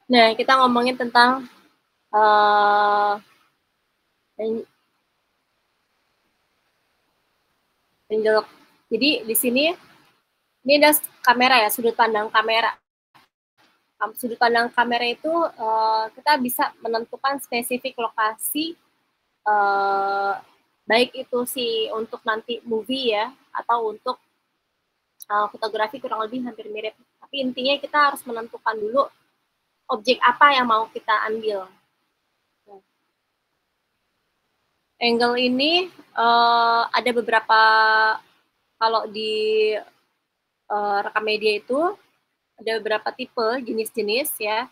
Nah, kita ngomongin tentang uh, angle. Jadi di sini ini ada kamera ya, sudut pandang kamera. Sudut pandang kamera itu kita bisa menentukan spesifik lokasi, baik itu sih untuk nanti movie ya, atau untuk fotografi kurang lebih hampir mirip. Tapi intinya kita harus menentukan dulu objek apa yang mau kita ambil. Angle ini ada beberapa, kalau di rekam media itu ada beberapa tipe jenis-jenis ya.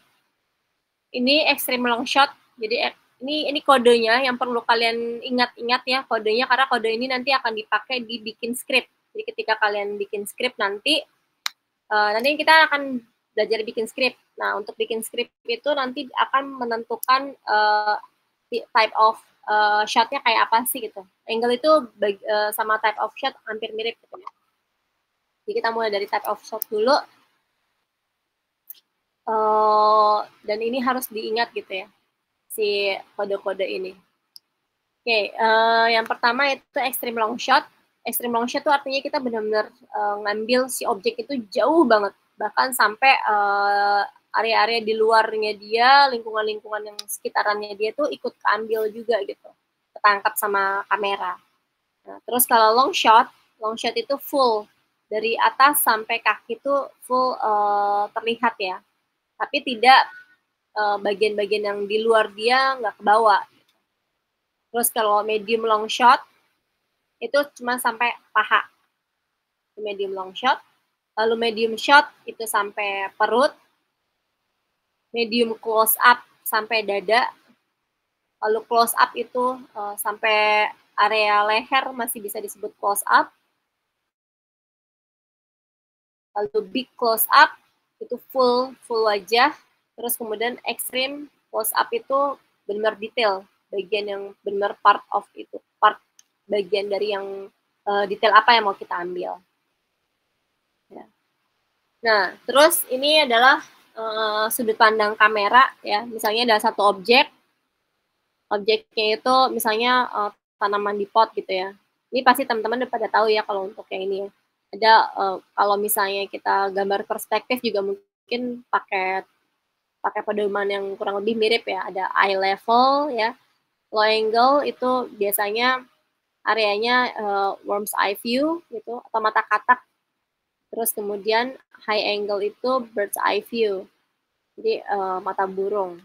Ini extreme long shot, jadi ini kodenya yang perlu kalian ingat-ingat ya kodenya, karena kode ini nanti akan dipakai di bikin script. Jadi ketika kalian bikin script nanti kita akan belajar bikin script. Nah, untuk bikin script itu nanti akan menentukan type of shot-nya kayak apa sih gitu. Angle itu sama type of shot hampir mirip gitu ya. Jadi kita mulai dari type of shot dulu. Dan ini harus diingat gitu ya, si kode-kode ini. Oke, yang pertama itu extreme long shot. Extreme long shot itu artinya kita benar-benar ngambil si objek itu jauh banget, bahkan sampai area-area di luarnya dia, lingkungan-lingkungan yang sekitarannya dia tuh ikut keambil juga gitu, ketangkap sama kamera. Nah, terus kalau long shot itu full dari atas sampai kaki tuh full terlihat ya, tapi tidak bagian-bagian yang di luar dia nggak ke bawah. Terus kalau medium long shot itu cuma sampai paha, medium long shot. Lalu medium shot itu sampai perut, medium close up sampai dada, lalu close up itu sampai area leher masih bisa disebut close up, lalu big close up itu full wajah, terus kemudian extreme close up itu benar detail, bagian yang benar part of itu, part bagian dari yang detail apa yang mau kita ambil. Ya. Nah, terus ini adalah sudut pandang kamera ya. Misalnya ada satu objeknya itu misalnya tanaman di pot gitu ya. Ini pasti teman-teman udah pada tahu ya kalau untuk yang ini ya. Ada kalau misalnya kita gambar perspektif juga mungkin pakai pedoman yang kurang lebih mirip ya. Ada eye level ya, low angle itu biasanya areanya worm's eye view gitu atau mata katak. Terus kemudian high angle itu bird's eye view, jadi mata burung.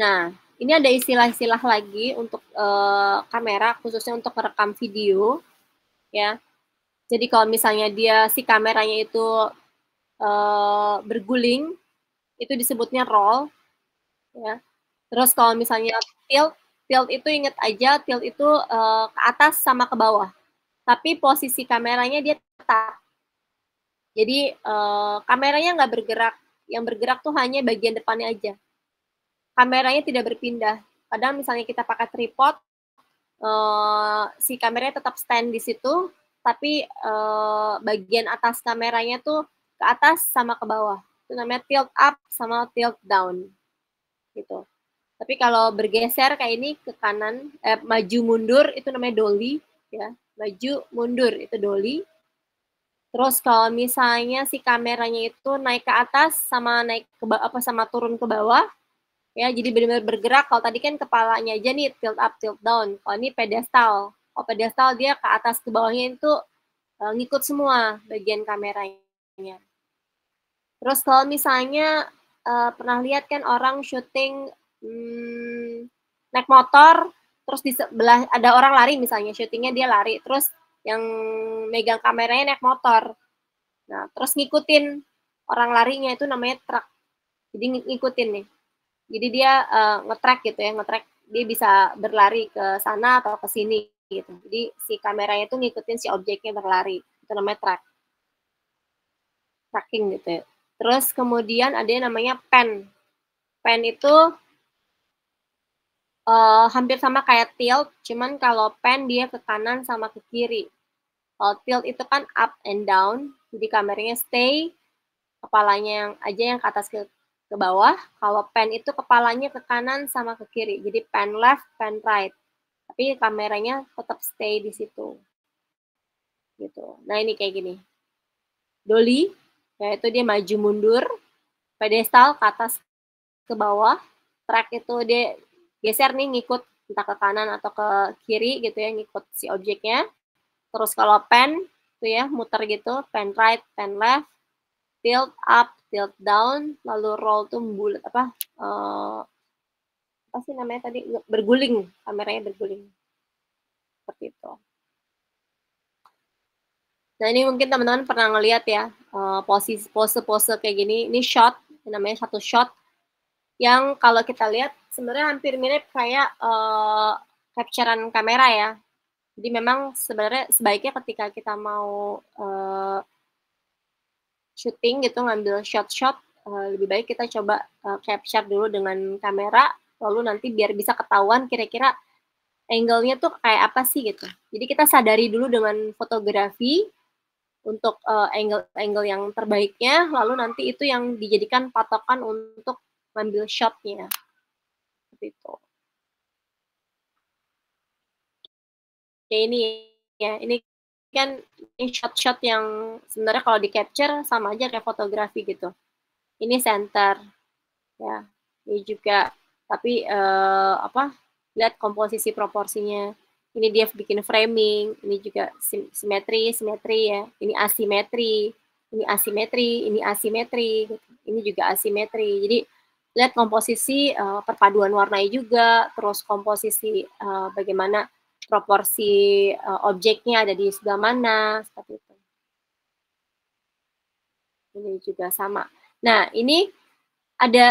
Nah, ini ada istilah-istilah lagi untuk kamera, khususnya untuk merekam video, ya. Jadi kalau misalnya si kameranya itu berguling, itu disebutnya roll, ya. Terus kalau misalnya tilt itu ingat aja, tilt itu ke atas sama ke bawah. Tapi posisi kameranya dia tetap. Jadi kameranya nggak bergerak, yang bergerak tuh hanya bagian depannya aja. Kameranya tidak berpindah. Kadang misalnya kita pakai tripod, si kameranya tetap stand di situ, tapi bagian atas kameranya tuh ke atas sama ke bawah. Itu namanya tilt up sama tilt down, gitu. Tapi kalau bergeser kayak ini ke kanan, maju mundur itu namanya dolly, ya. Maju mundur itu dolly. Terus kalau misalnya si kameranya itu naik ke atas sama naik ke apa sama turun ke bawah, ya jadi benar-benar bergerak. Kalau tadi kan kepalanya aja nih tilt up tilt down. Kalau ini pedestal. Kalau pedestal dia ke atas ke bawahnya itu ngikut semua bagian kameranya. Terus kalau misalnya pernah lihat kan orang syuting naik motor, terus di sebelah ada orang lari misalnya, syutingnya dia lari, terus yang megang kameranya naik motor. Nah, terus ngikutin orang larinya itu namanya truk. Jadi ngikutin nih. Jadi dia nge-track gitu ya, nge-track dia bisa berlari ke sana atau ke sini gitu. Jadi si kameranya itu ngikutin si objeknya berlari. Itu namanya tracking gitu ya. Terus kemudian ada yang namanya pan. Pan itu hampir sama kayak tilt, cuman kalau pan dia ke kanan sama ke kiri. Kalau tilt itu kan up and down, jadi kameranya stay kepalanya yang ke atas ke bawah, kalau pan itu kepalanya ke kanan sama ke kiri. Jadi pan left, pan right. Tapi kameranya tetap stay di situ. Gitu. Nah, ini kayak gini. Dolly, yaitu dia maju mundur, pedestal ke atas ke bawah, track itu dia geser nih ngikut entah ke kanan atau ke kiri gitu ya, ngikut si objeknya. Terus kalau pan itu ya muter gitu, pan right, pan left, tilt up, tilt down, lalu roll tuh bulat apa sih namanya tadi, berguling, kameranya berguling seperti itu. Nah, ini mungkin teman-teman pernah ngeliat ya, pose-pose kayak gini, ini shot, namanya satu shot, yang kalau kita lihat sebenarnya hampir mirip kayak capture-an kamera ya. Jadi memang sebenarnya sebaiknya ketika kita mau syuting gitu, ngambil shot-shot, lebih baik kita coba capture dulu dengan kamera, lalu nanti biar bisa ketahuan kira-kira angle-nya tuh kayak apa sih gitu. Jadi kita sadari dulu dengan fotografi untuk angle-angle yang terbaiknya, lalu nanti itu yang dijadikan patokan untuk ngambil shot-nya. Seperti itu. Kayak ini ya, ini kan ini shot-shot yang sebenarnya kalau di-capture sama aja kayak fotografi gitu. Ini center, ya. Ini juga, tapi lihat komposisi proporsinya. Ini dia bikin framing, ini juga simetri ya. Ini asimetri, ini asimetri, ini asimetri, gitu. Ini juga asimetri. Jadi lihat komposisi perpaduan warnanya juga, terus komposisi bagaimana proporsi objeknya ada di sebelah mana, seperti itu. Ini juga sama. Nah, ini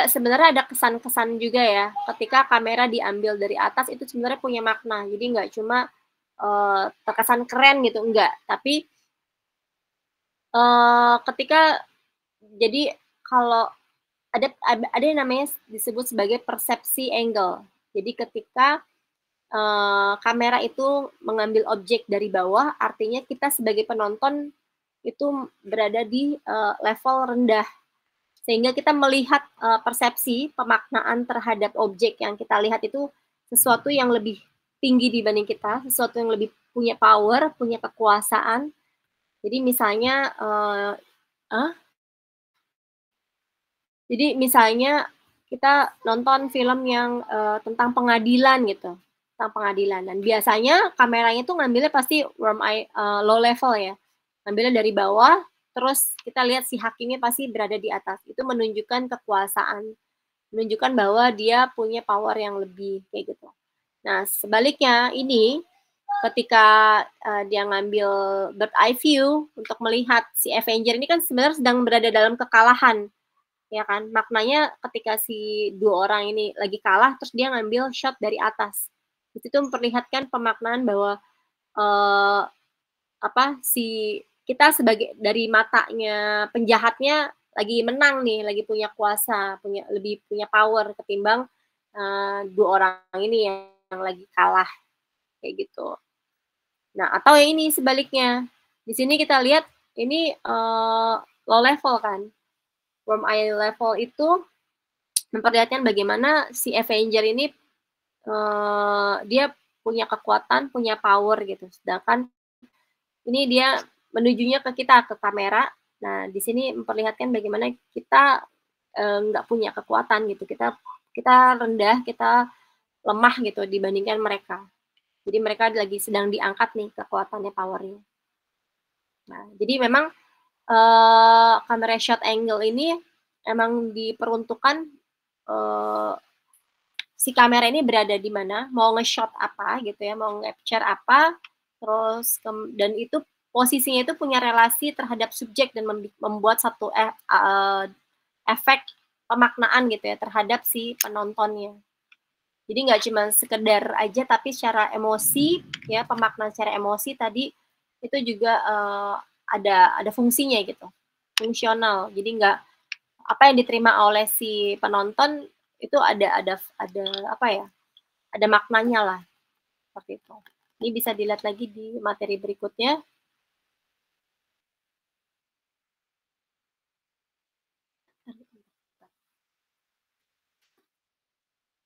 sebenarnya ada kesan-kesan juga ya, ketika kamera diambil dari atas itu sebenarnya punya makna. Jadi nggak cuma terkesan keren gitu, enggak. Tapi ketika jadi kalau ada yang namanya disebut sebagai persepsi angle. Jadi ketika kamera itu mengambil objek dari bawah, artinya kita sebagai penonton itu berada di level rendah. Sehingga kita melihat persepsi, pemaknaan terhadap objek yang kita lihat itu sesuatu yang lebih tinggi dibanding kita, sesuatu yang lebih punya power, punya kekuasaan. Jadi misalnya, kita nonton film yang tentang pengadilan gitu, tentang pengadilan. Dan biasanya kameranya tuh ngambilnya pasti low level ya, ngambilnya dari bawah, terus kita lihat si hakimnya pasti berada di atas. Itu menunjukkan kekuasaan, menunjukkan bahwa dia punya power yang lebih kayak gitu. Nah, sebaliknya ini ketika dia ngambil bird eye view untuk melihat si Avenger ini kan sebenarnya sedang berada dalam kekalahan, ya kan? Maknanya ketika si dua orang ini lagi kalah, terus dia ngambil shot dari atas. Itu memperlihatkan pemaknaan bahwa si kita sebagai dari matanya penjahatnya lagi menang nih, lagi punya kuasa, lebih punya power ketimbang dua orang ini yang lagi kalah kayak gitu. Nah, atau yang ini sebaliknya. Di sini kita lihat ini low level kan. Worm eye level itu memperlihatkan bagaimana si Avenger ini dia punya kekuatan, punya power gitu. Sedangkan ini dia menujunya ke kita, ke kamera. Nah, di sini memperlihatkan bagaimana kita nggak punya kekuatan gitu. Kita rendah, kita lemah gitu dibandingkan mereka. Jadi mereka lagi sedang diangkat nih kekuatannya, powernya. Nah, jadi memang kamera shot angle ini emang diperuntukkan si kamera ini berada di mana, mau nge-shot apa gitu ya, mau nge-capture apa, terus dan itu posisinya itu punya relasi terhadap subjek dan membuat satu efek pemaknaan gitu ya terhadap si penontonnya. Jadi nggak cuma sekedar aja, tapi secara emosi ya, pemaknaan secara emosi tadi itu juga ada fungsinya gitu, fungsional. Jadi nggak apa yang diterima oleh si penonton itu ada apa ya? Ada maknanya lah seperti itu. Ini bisa dilihat lagi di materi berikutnya.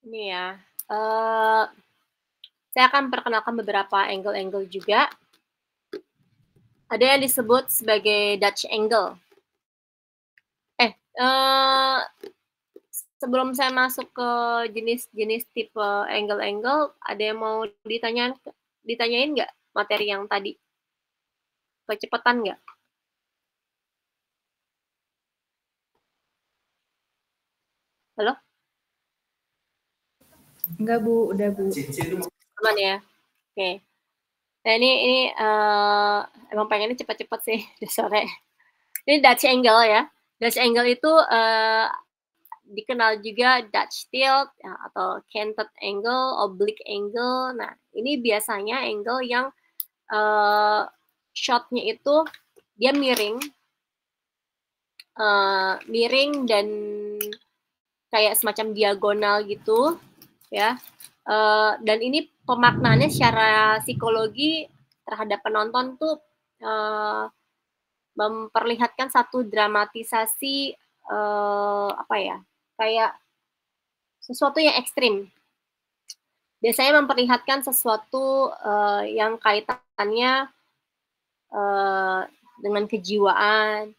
Ini ya, eee, saya akan perkenalkan beberapa angle-angle juga. Ada yang disebut sebagai Dutch angle. Eee, sebelum saya masuk ke jenis-jenis tipe angle-angle, ada yang mau ditanyain nggak materi yang tadi? Kecepatan nggak? Halo? Enggak Bu, udah Bu. Aman ya? Oke. Nah ini emang pengennya cepet-cepet sih, udah sore. Ini Dutch angle ya. Dutch angle itu dikenal juga Dutch tilt ya, atau canted angle, oblique angle. Nah, ini biasanya angle yang shotnya itu dia miring dan kayak semacam diagonal gitu ya. Dan ini pemaknaannya secara psikologi terhadap penonton tuh memperlihatkan satu dramatisasi apa ya, kayak sesuatu yang ekstrim. Biasanya memperlihatkan sesuatu yang kaitannya dengan kejiwaan,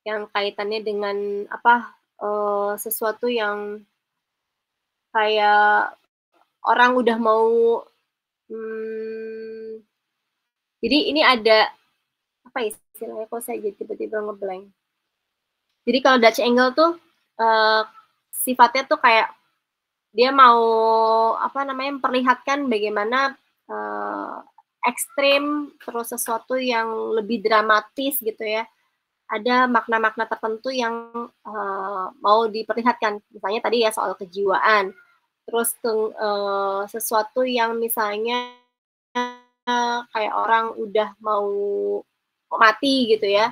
yang kaitannya dengan apa, sesuatu yang kayak orang udah mau, mmm, jadi ini ada apa ya istilahnya, kok saya jadi tiba-tiba nge-blank. Jadi kalau Dutch angle tuh sifatnya tuh kayak dia mau apa namanya, memperlihatkan bagaimana ekstrim, terus sesuatu yang lebih dramatis gitu ya. Ada makna-makna tertentu yang mau diperlihatkan. Misalnya tadi ya soal kejiwaan, terus sesuatu yang misalnya kayak orang udah mau mati gitu ya,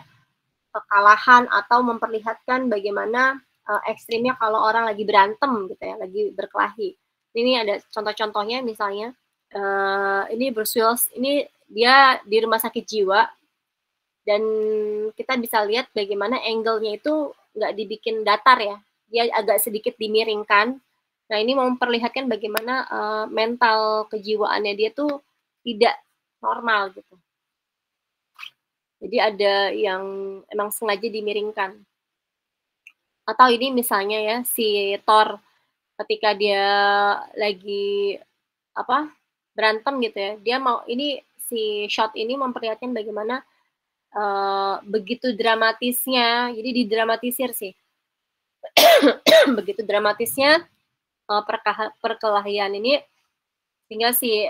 kekalahan atau memperlihatkan bagaimana ekstrimnya kalau orang lagi berantem gitu ya, lagi berkelahi. Ini ada contoh-contohnya misalnya ini Bruce Willis ini dia di rumah sakit jiwa dan kita bisa lihat bagaimana angle-nya itu nggak dibikin datar ya, dia agak sedikit dimiringkan. Nah ini memperlihatkan bagaimana mental kejiwaannya dia tuh tidak normal gitu. Jadi ada yang emang sengaja dimiringkan. Atau ini misalnya ya si Thor ketika dia lagi apa berantem gitu ya, dia mau ini si shot ini memperlihatkan bagaimana begitu dramatisnya, jadi didramatisir sih. Begitu dramatisnya perkelahian ini sehingga si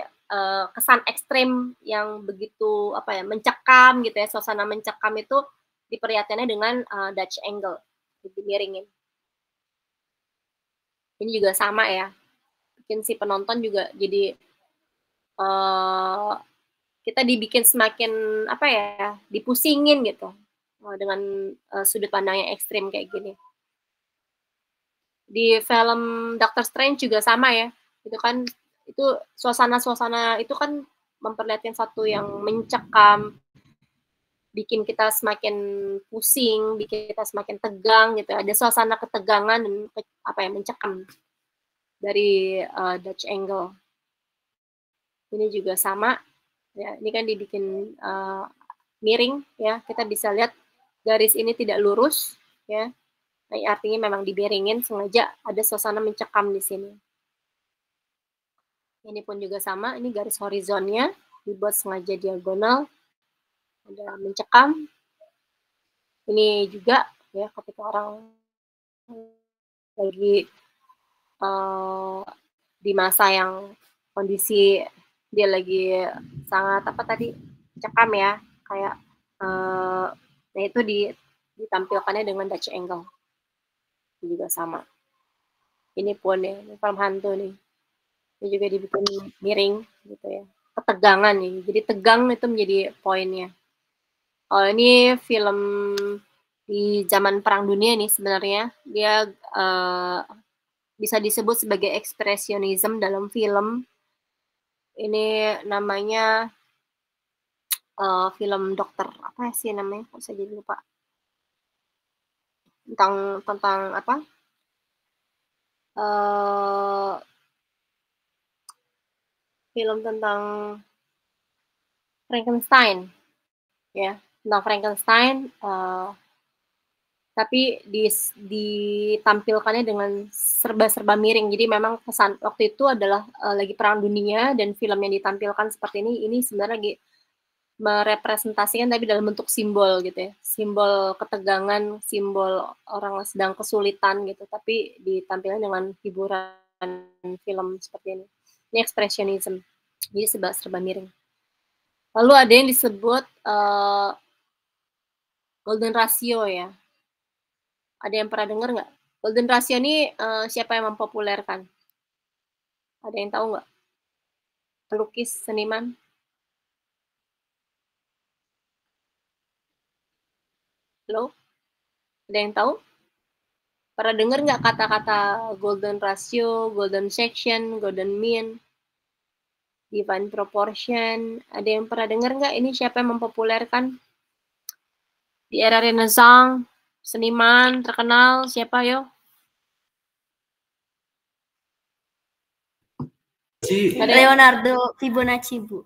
kesan ekstrim yang begitu apa ya mencekam gitu ya, suasana mencekam itu diperlihatkannya dengan Dutch angle, dimiringin. Ini juga sama ya, bikin si penonton juga jadi kita dibikin semakin apa ya, dipusingin gitu dengan sudut pandang yang ekstrim kayak gini. Di film Doctor Strange juga sama ya, itu kan itu suasana-suasana itu kan memperlihatkan satu yang mencekam, bikin kita semakin pusing, bikin kita semakin tegang gitu. Ada suasana ketegangan dan apa ya mencekam dari Dutch angle. Ini juga sama ya. Ini kan dibikin miring ya. Kita bisa lihat garis ini tidak lurus ya. Nah, artinya memang dimiringin sengaja ada suasana mencekam di sini. Ini pun juga sama, ini garis horizonnya dibuat sengaja diagonal, ada mencekam. Ini juga ya ketika orang lagi di masa yang kondisi dia lagi sangat apa tadi cekam ya, kayak nah itu ditampilkannya dengan Dutch angle. Ini juga sama. Ini pun ya, ini film hantu nih. Ini juga dibikin miring gitu ya. Ketegangan nih. Jadi tegang itu menjadi poinnya. Oh ini film di zaman Perang Dunia nih sebenarnya. Dia bisa disebut sebagai ekspresionisme dalam film. Ini namanya film dokter apa sih namanya? Kok saya jadi lupa. Tentang apa? film tentang Frankenstein, ya, tentang Frankenstein, tapi ditampilkannya dengan serba-serba miring. Jadi memang pesan waktu itu adalah, lagi perang dunia dan film yang ditampilkan seperti ini sebenarnya lagi merepresentasikan tapi dalam bentuk simbol gitu ya, simbol ketegangan, simbol orang sedang kesulitan gitu, tapi ditampilkan dengan hiburan film seperti ini. Ini ekspresionisme, jadi serba miring. Lalu ada yang disebut, golden ratio ya. Ada yang pernah dengar nggak? Golden ratio ini, siapa yang mempopulerkan? Ada yang tahu nggak? Pelukis, seniman? Halo? Ada yang tahu? Pernah dengar nggak kata-kata golden ratio, golden section, golden mean, divine proportion? Ada yang pernah dengar nggak? Ini siapa yang mempopulerkan? Di era Renaissance, seniman terkenal siapa yo? Leonardo Fibonacci, Bu.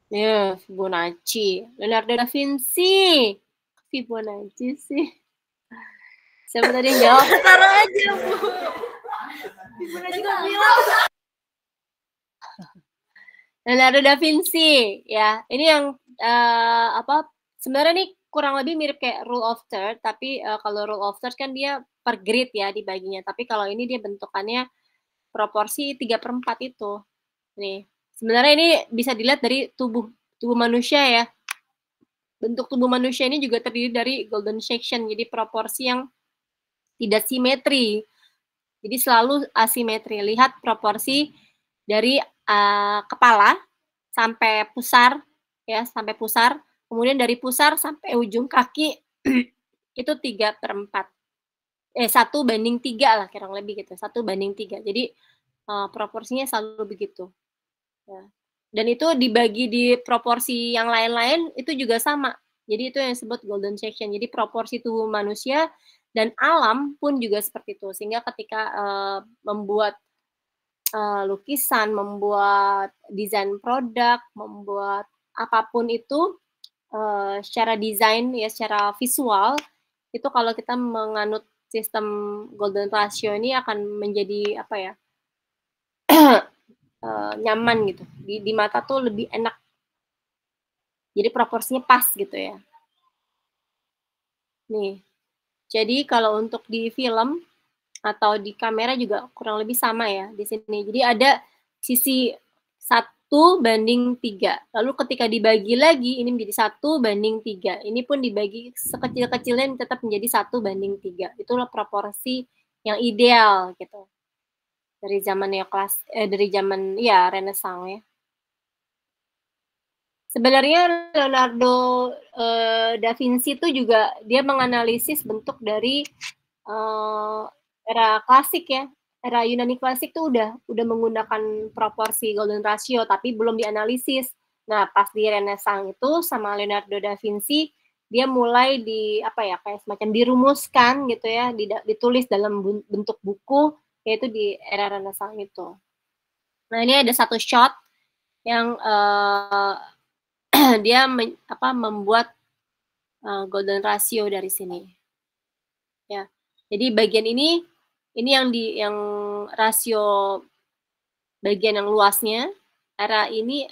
Ya, Fibonacci. Leonardo da Vinci. Fibonacci sih. Siapa tadi yang jawab? Taruh aja, Bu. Fibonacci kok bilang. Leonardo da Vinci, ya. Ini yang apa? Sebenarnya nih kurang lebih mirip kayak rule of third, tapi kalau rule of third kan dia per grid ya dibaginya. Tapi kalau ini dia bentukannya proporsi 3/4 itu. Nih, sebenarnya ini bisa dilihat dari tubuh manusia ya. Bentuk tubuh manusia ini juga terdiri dari golden section, jadi proporsi yang tidak simetri. Jadi selalu asimetri. Lihat proporsi dari kepala sampai pusar, ya, sampai pusar. Kemudian dari pusar sampai ujung kaki itu 3/4. 1/3 lah kurang lebih gitu. 1/3. Jadi proporsinya selalu begitu. Ya. Dan itu dibagi di proporsi yang lain-lain itu juga sama. Jadi itu yang disebut golden section. Jadi proporsi tubuh manusia dan alam pun juga seperti itu. Sehingga ketika membuat lukisan, membuat desain produk, membuat apapun itu secara desain ya, secara visual itu kalau kita menganut sistem golden ratio ini akan menjadi apa ya? Nyaman gitu. Di mata tuh lebih enak. Jadi proporsinya pas gitu ya. Nih. Jadi kalau untuk di film atau di kamera juga kurang lebih sama ya di sini. Jadi ada sisi 1/3. Lalu ketika dibagi lagi ini menjadi 1/3. Ini pun dibagi sekecil-kecilnya tetap menjadi 1/3. Itulah proporsi yang ideal gitu. Dari zaman dari zaman ya Renaissance ya. Sebenarnya Leonardo da Vinci itu juga dia menganalisis bentuk dari era klasik ya. Era Yunani klasik tuh udah menggunakan proporsi golden ratio tapi belum dianalisis. Nah, pas di Renaissance itu sama Leonardo da Vinci dia mulai apa ya kayak semacam dirumuskan gitu ya, ditulis dalam bentuk buku yaitu di era Renaissance itu. Nah, ini ada satu shot yang dia membuat golden ratio dari sini. Ya. Jadi bagian ini yang rasio bagian yang luasnya, area ini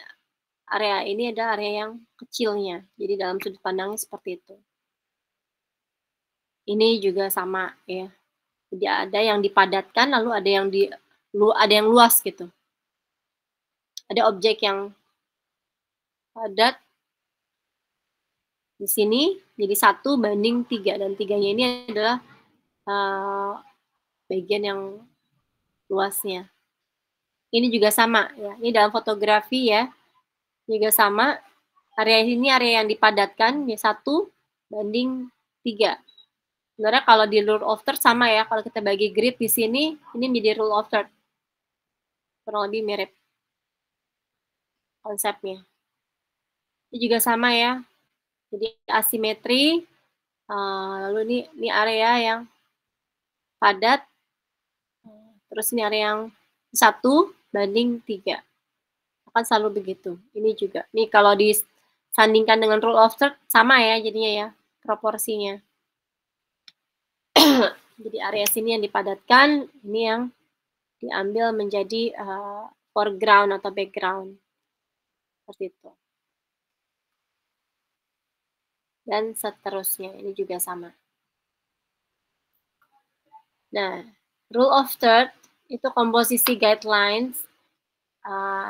adalah area yang kecilnya. Jadi dalam sudut pandangnya seperti itu. Ini juga sama ya. Jadi ada yang dipadatkan lalu ada yang luas gitu. Ada objek yang padat di sini jadi 1/3 dan 3-nya ini adalah bagian yang luasnya. Ini juga sama ya. Ini dalam fotografi ya. Juga sama. Area ini area yang dipadatkan ya 1/3. Sebenarnya kalau di rule of third sama ya. Kalau kita bagi grid di sini, ini menjadi rule of third. Kurang lebih mirip konsepnya. Ini juga sama ya. Jadi asimetri. Lalu ini area yang padat. Terus ini area yang 1 banding 3. Akan selalu begitu. Ini juga. Nih kalau disandingkan dengan rule of third sama ya jadinya ya proporsinya. Jadi area sini yang dipadatkan, ini yang diambil menjadi foreground atau background. Seperti itu. Dan seterusnya, ini juga sama. Nah, rule of third itu komposisi guidelines,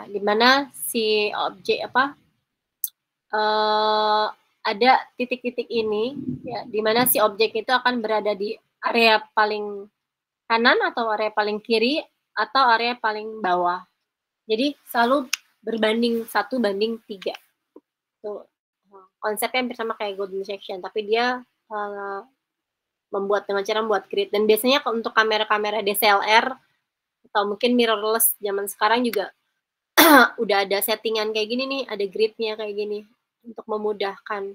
di mana si objek ada titik-titik ini, ya, di mana si objek itu akan berada di area paling kanan atau area paling kiri atau area paling bawah. Jadi selalu berbanding 1:3. Tuh, konsepnya hampir sama kayak golden section, tapi dia membuat dengan cara membuat grid. Dan biasanya untuk kamera-kamera DSLR atau mungkin mirrorless zaman sekarang juga udah ada settingan kayak gini nih, ada gridnya kayak gini untuk memudahkan.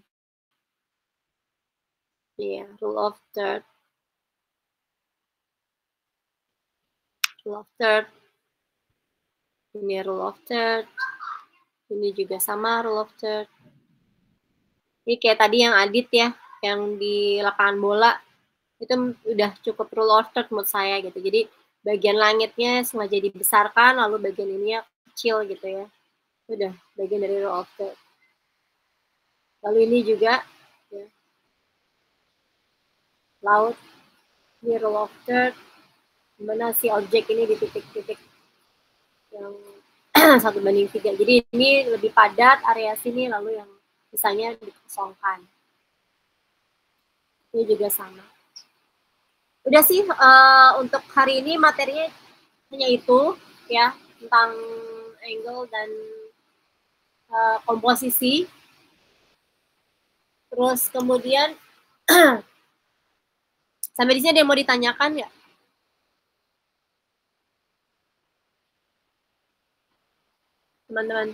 Iya, rule of third. Rule of third. Ini rule of third. Ini juga sama rule of third. Ini kayak tadi yang Adit ya, yang di lapangan bola itu udah cukup rule of third menurut saya gitu. Jadi bagian langitnya sengaja dibesarkan, lalu bagian ininya kecil gitu ya. Udah bagian dari rule of third. Lalu ini juga ya, laut, ini rule of third, dimana si objek ini di titik-titik yang 1:3. Jadi ini lebih padat area sini, lalu yang sisanya dikosongkan. Ini juga sama. Udah sih untuk hari ini materinya hanya itu ya, tentang angle dan komposisi. Terus kemudian sampai di sini ada yang mau ditanyakan ya? Teman-teman.